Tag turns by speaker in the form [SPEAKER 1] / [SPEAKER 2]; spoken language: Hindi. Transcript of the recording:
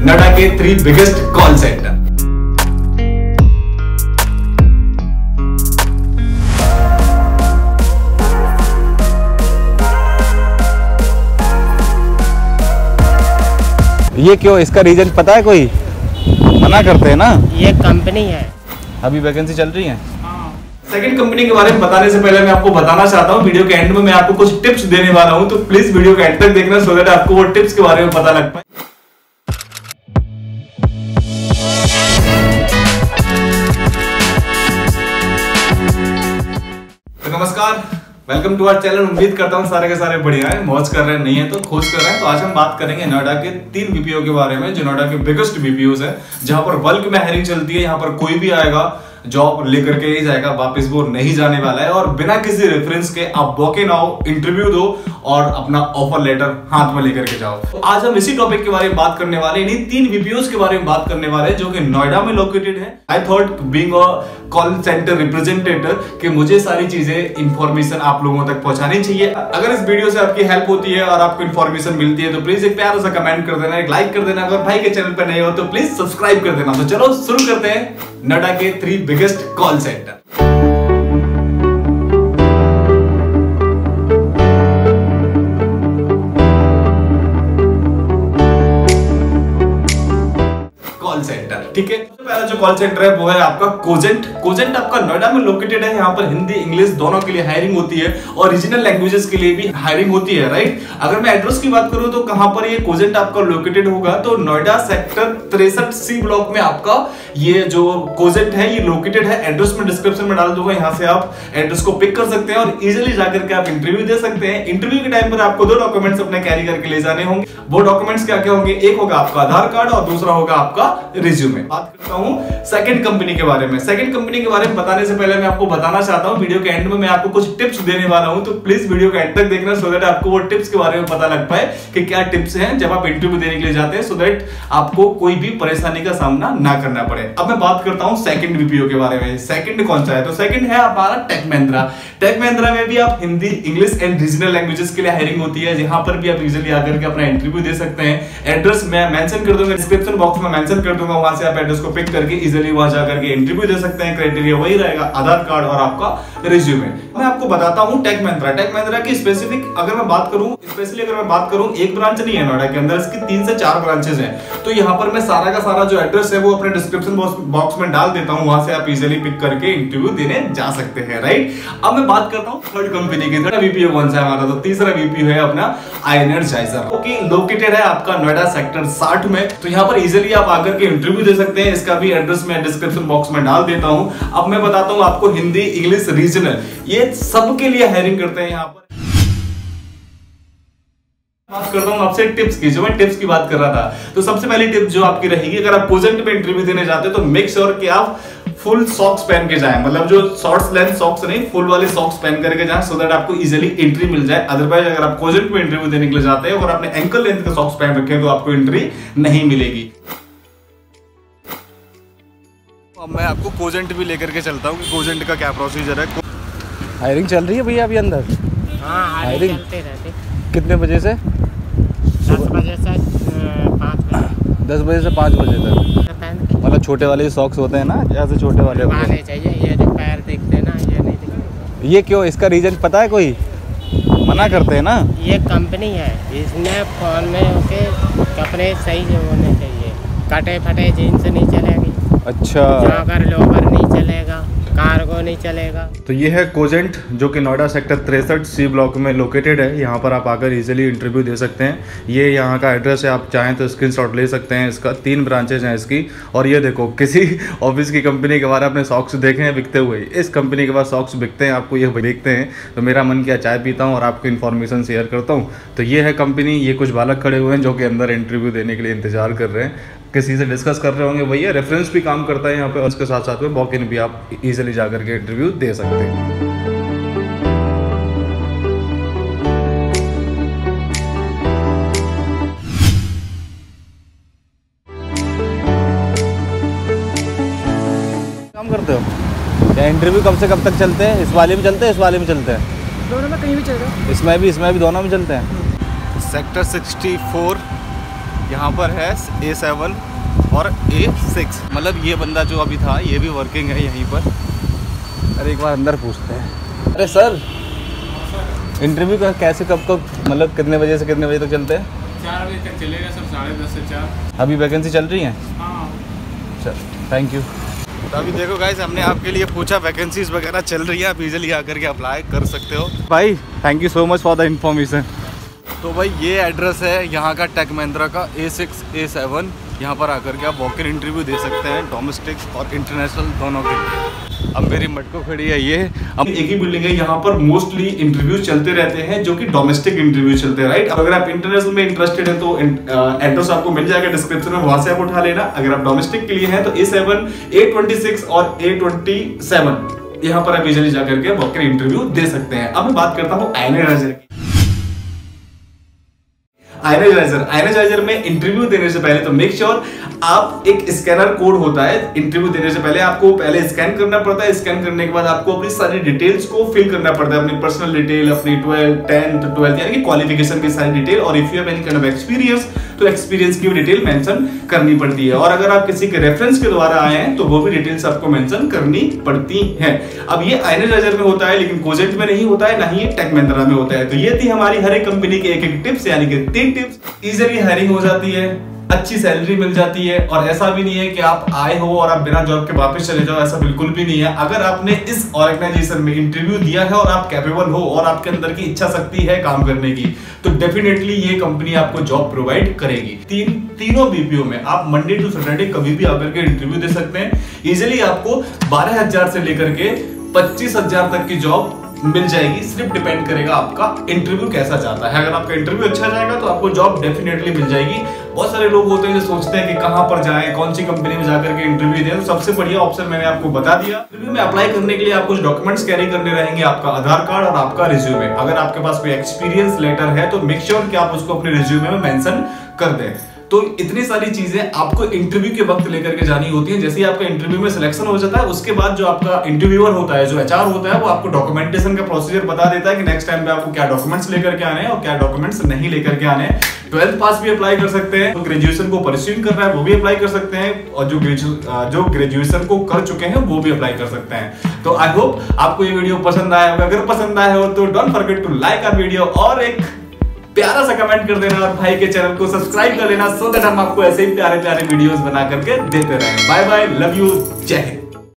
[SPEAKER 1] नोएडा के 3 बिगेस्ट कॉल सेंटर।
[SPEAKER 2] ये क्यों, इसका रीजन पता है? कोई मना करते हैं ना।
[SPEAKER 3] ये कंपनी है,
[SPEAKER 2] अभी वैकेंसी चल रही है।
[SPEAKER 1] सेकंड कंपनी के बारे में बताने से पहले मैं आपको बताना चाहता हूं, वीडियो के एंड में मैं आपको कुछ टिप्स देने वाला हूं, तो प्लीज वीडियो के एंड तक देखना सो दैट आपको वो टिप्स के बारे में पता लग पाए। तो नमस्कार, वेलकम टू आवर चैनल। उम्मीद करता हूँ सारे के सारे बढ़िया हैं, मौज कर रहे हैं, नहीं है तो खोज कर रहे हैं। तो आज हम बात करेंगे नोएडा के 3 बीपीओ के बारे में, जो नोएडा के बिगेस्ट बीपीओ है, जहां पर बल्क में हायरिंग चलती है। यहाँ पर कोई भी आएगा जॉब लेकर के ही जाएगा, वापस वो नहीं जाने वाला है, और बिना किसी रेफरेंस के आप वॉक इन आओ, इंटरव्यू दो और अपना ऑफर लेटर हाथ में लेकर के जाओ। तो आज हम इसी टॉपिक के बारे में बात करने वाले हैं, इन्हीं 3 बीपीओस के बारे में बात करने वाले हैं जो कि नोएडा में लोकेटेड है। I thought being a call centre representative कि मुझे सारी चीजें इंफॉर्मेशन आप लोगों तक पहुंचानी चाहिए। अगर इस वीडियो से आपकी हेल्प होती है और आपको इंफॉर्मेशन मिलती है तो प्लीज एक प्यारा सा कमेंट कर देना, एक लाइक कर देना। अगर भाई के चैनल पर नहीं हो तो प्लीज सब्सक्राइब कर देना। तो चलो शुरू करते हैं नोएडा के 3 biggest call centre. Call centre, ठीक है। सबसे पहला जो कॉल सेंटर है वो है आपका कोजेंट। कोजेंट आपका नोएडा में लोकेटेड है। यहाँ पर हिंदी इंग्लिश दोनों के लिए हायरिंग होती है और रीजनल लैंग्वेजेस के लिए भी हायरिंग होती है, राइट। अगर मैं एड्रेस की बात करूं तो कहां पर ये कोजेंट आपका लोकेटेड होगा, तो नोएडा सेक्टर 63C ब्लॉक में आपका ये जो कोजेंट है ये लोकेटेड है। एड्रेस में डिस्क्रिप्शन में डाल दूंगा, यहाँ से आप एड्रेस को पिक कर सकते हैं और इजिली जाकर के आप इंटरव्यू दे सकते हैं। इंटरव्यू के टाइम पर आपको 2 डॉक्यूमेंट्स अपने कैरी करके ले जाने होंगे। वो डॉक्यूमेंट्स क्या क्या होंगे? एक होगा आपका आधार कार्ड और दूसरा होगा आपका रिज्यूमे। बात करता हूं सेकंड कंपनी के बारे में। सेकंड कंपनी के बारे में बताने से पहले मैं आपको बताना चाहता हूं, वीडियो के एंड में मैं आपको कुछ टिप्स देने वाला हूं, तो प्लीज वीडियो के एंड तक देखना सो दैट आपको वो टिप्स के बारे में पता लग पाए कि क्या टिप्स हैं जब आप इंटरव्यू देने के लिए जाते हैं, सो दैट आपको कोई भी परेशानी का सामना ना करना पड़े। अब मैं बात करता हूं सेकंड बीपीओ के बारे में। सेकंड कौन सा है? तो सेकंड है हमारा टेक महिंद्रा। टेक महिंद्रा में भी आप Hindi English and regional languages के लिए हायरिंग होती है, जहां पर भी आप इजीली आकर के अपना इंटरव्यू दे सकते हैं। एड्रेस मैं मेंशन कर दूंगा, डिस्क्रिप्शन बॉक्स में मेंशन कर दूंगा, वहां से आप एड्रेस को पिक करके इजीली वहां जाकर के इंटरव्यू दे सकते हैं। क्राइटेरिया वही रहेगा, आधार कार्ड और आपका रिज्यूमे। मैं आपको बताता हूं टेक महिंद्रा। टेक महिंद्रा की स्पेसिफिक अगर मैं बात करूं, स्पेशली अगर मैं बात करूं, एक ब्रांच नहीं है नोएडा के अंदर, इसकी 3 से 4 ब्रांचेस हैं। तो यहां पर मैं सारा का सारा जो एड्रेस है वो अपने डिस्क्रिप्शन बॉक्स में डाल देता हूं, वहां से आप इजीली पिक करके इंटरव्यू देने जा सकते हैं, राइट। अब मैं बात करता हूं थर्ड कंपनी की। थर्ड बीपीओ कौन सा है हमारा? तो तीसरा बीपीओ है अपना एनर्जाइजर, ओके। लोकेटेड है आपका नोएडा सेक्टर 60 में। तो यहां पर इजीली आप आकर के इंटरव्यू दे सकते हैं। इसका भी एड्रेस मैं डिस्क्रिप्शन बॉक्स में डाल देता हूं। अब मैं बताता हूं आपको हिंदी इंग्लिश रीजनल ये सबके लिए हायरिंग करते हैं। यहां पर बात करता हूं आपसे टिप्स की, जो मैं टिप्स की बात कर रहा था। तो सबसे पहली टिप जो आपकी रहेगी, अगर आप कोजेंट में इंटरव्यू देने जाते हो तो मेक श्योर कि आप फुल सॉक्स पहन के जाएं, मतलब जो शॉर्ट्स लेंथ सॉक्स नहीं, फुल वाले सॉक्स पहन करके जाएं, सो दैट आपको इजीली एंट्री मिल जाए। अदरवाइज अगर आप कोजेंट में इंटरव्यू देने के लिए जाते हैं और आपने एंकल लेंथ के सॉक्स पहन रखे हैं तो आपको एंट्री नहीं मिलेगी।
[SPEAKER 2] अब मैं आपको कोजेंट भी लेकर के चलता हूँ कि कोजेंट का क्या प्रोसीजर है। हायरिंग चल रही है भैया अभी अंदर?
[SPEAKER 3] हाँ, हायरिंग चलते रहते।
[SPEAKER 2] कितने बजे से?
[SPEAKER 3] 10 बजे से 5 बजे।
[SPEAKER 2] 10 बजे से 5 बजे तक। मतलब छोटे वाले सॉक्स होते हैं ना, जैसे छोटे वाले
[SPEAKER 3] आने चाहिए। ये जो पैर दिखते ना, ये नहीं दिखते।
[SPEAKER 2] ये क्यों, इसका रीजन पता है? कोई मना करते हैं ना।
[SPEAKER 3] ये कंपनी है, इसमें फोन में उनके कपड़े सही होने चाहिए। कटे फटे जीन्स नहीं चलेगी,
[SPEAKER 2] अच्छा,
[SPEAKER 3] जॉगर लोवर नहीं चलेगा, कार्गो नहीं चलेगा।
[SPEAKER 2] तो ये है कोजेंट, जो कि नोएडा सेक्टर 63C ब्लॉक में लोकेटेड है। यहाँ पर आप आकर इजीली इंटरव्यू दे सकते हैं। ये यहाँ का एड्रेस है, आप चाहें तो स्क्रीनशॉट ले सकते हैं। इसका 3 ब्रांचेज हैं इसकी। और ये देखो, किसी ऑफिस की कंपनी के बारे में अपने सॉक्स देखे हैं बिकते हुए, इस कंपनी के पास सॉक्स बिकते हैं, आपको ये देखते हैं। तो मेरा मन किया चाय पीता हूँ और आपको इन्फॉर्मेशन शेयर करता हूँ। तो ये है कंपनी। ये कुछ बालक खड़े हुए हैं जो कि अंदर इंटरव्यू देने के लिए इंतजार कर रहे हैं, किसी से डिस्कस कर रहे होंगे। भैया रेफरेंस भी काम करता है यहाँ पे, और उसके साथ साथ में वॉक इन भी आप इजीली जाकर के इंटरव्यू दे सकते हैं। काम करते हो क्या? इंटरव्यू कब से कब तक चलते हैं? इस वाले में चलते हैं, इस वाले में चलते हैं?
[SPEAKER 4] दोनों में कहीं भी चल रहा है।
[SPEAKER 2] इसमें भी दोनों में चलते हैं। सेक्टर 64 यहाँ पर है A7 और A6, मतलब ये बंदा जो अभी था ये भी वर्किंग है यहीं पर। अरे एक बार अंदर पूछते हैं। अरे सर, इंटरव्यू का कैसे कब मतलब कितने बजे से कितने बजे तक चलते हैं?
[SPEAKER 4] 4 बजे तक चलेगा सर, 10:30 से 4।
[SPEAKER 2] अभी वैकेंसी चल रही है?
[SPEAKER 4] हाँ।
[SPEAKER 2] चल, थैंक यू। तो अभी देखो गाइस, हमने आपके लिए पूछा वैकेंसीज वगैरह चल रही है, आप इजीली आकर के अप्लाई कर सकते हो। भाई thank you so much for the information. तो भाई ये एड्रेस है यहाँ का टेक महिंद्रा का A6 A7। यहाँ पर आकर के आप वॉक इन इंटरव्यू दे सकते हैं, डोमेस्टिक और इंटरनेशनल दोनों के। अब मेरी मटको खड़ी है ये।
[SPEAKER 1] अब एक ही बिल्डिंग है, यहाँ पर मोस्टली इंटरव्यू चलते रहते हैं जो कि डोमेस्टिक इंटरव्यू चलते हैं, राइट। अगर आप इंटरनेशनल में इंटरेस्टेड हैं तो एड्रेस आपको मिल जाएगा डिस्क्रिप्शन में, वहां से आप उठा लेना। अगर आप डोमेस्टिक के लिए हैं तो A7, A26 और A27 यहाँ पर आप इजीली जाकर के वॉक इन इंटरव्यू दे सकते हैं। अब मैं बात करता हूँ आयनाइजर की। आयनाइजर में इंटरव्यू देने से पहले तो मेक श्योर आप एक स्कैनर कोड होता है, इंटरव्यू देने से पहले आपको पहले स्कैन करना पड़ता है। स्कैन करने के बाद आपको अपनी सारी डिटेल्स को फिल करना पड़ता है, अपनी पर्सनल डिटेल, अपनी 12th यानी कि क्वालिफिकेशन की सारी डिटेल, और if you have any kind of experience तो एक्सपीरियंस की भी डिटेल मेंशन करनी पड़ती है। और अगर आप किसी के रेफरेंस के द्वारा आए हैं तो वो भी डिटेल्स आपको मेंशन करनी पड़ती है। अब ये आयनाइजर में होता है, लेकिन कोजेंट में नहीं होता है, ना ही ये टेक महिंद्रा में होता है। तो ये थी हमारी हर एक कंपनी के एक टिप्स, यानी कि 3 टिप्स। इजीली हायरिंग हो जाती है, अच्छी सैलरी मिल जाती है, और ऐसा भी नहीं है कि आप आए हो और आप बिना जॉब के वापस चले जाओ, ऐसा बिल्कुल भी नहीं है। अगर आपने इस ऑर्गेनाइजेशन में इंटरव्यू दिया है और आप कैपेबल हो और आपके अंदर की इच्छा शक्ति है काम करने की, तो डेफिनेटली ये कंपनी आपको जॉब प्रोवाइड करेगी। तीनों बीपीओ में आप मंडे टू सैटरडे कभी भी आकर के इंटरव्यू दे सकते हैं। इजीली आपको 12,000 से लेकर के 25,000 तक की जॉब मिल जाएगी। सिर्फ डिपेंड करेगा आपका इंटरव्यू कैसा जाता है। अगर आपका इंटरव्यू अच्छा जाएगा तो आपको जॉब डेफिनेटली मिल जाएगी। बहुत सारे लोग होते हैं जो सोचते हैं कि कहां पर जाएं, कौन सी कंपनी में जाकर के इंटरव्यू दें, तो सबसे बढ़िया ऑप्शन मैंने आपको बता दिया। इंटरव्यू में अप्लाई करने के लिए आप कुछ डॉक्यूमेंट्स कैरी करने रहेंगे, आपका आधार कार्ड और आपका रिज्यूमे। अगर आपके पास कोई एक्सपीरियंस लेटर है तो मेक श्योर कि आप उसको अपने रिज्यूमे में मेंशन कर दें। तो इतनी सारी चीजें आपको इंटरव्यू के वक्त लेकर के जानी होती है। जैसे ही आपका इंटरव्यू में सिलेक्शन हो जाता है, उसके बाद जो आपका इंटरव्यूअर होता है, जो HR होता है, वो आपको डॉक्यूमेंटेशन का प्रोसीजर बता देता है कि नेक्स्ट टाइम पे आपको क्या डॉक्यूमेंट्स लेकर के आने हैं और क्या डॉक्यूमेंट्स नहीं लेकर के आने हैं। 12th पास भी अप्लाई कर सकते हैं, तो ग्रेजुएशन को परस्यू कर रहा है वो भी अप्लाई कर सकते हैं, और जो ग्रेजुएशन को कर चुके हैं वो भी अप्लाई कर सकते हैं। तो आई होप आपको ये वीडियो पसंद आया होगा। अगर पसंद आया हो तो don't forget to like our video और एक प्यारा सा कमेंट कर देना, और भाई के चैनल को सब्सक्राइब कर लेना, सो दैट हम आपको ऐसे ही प्यारे प्यारे वीडियोस बना करके देते रहें। बाय बाय, लव यू, जय हिंद।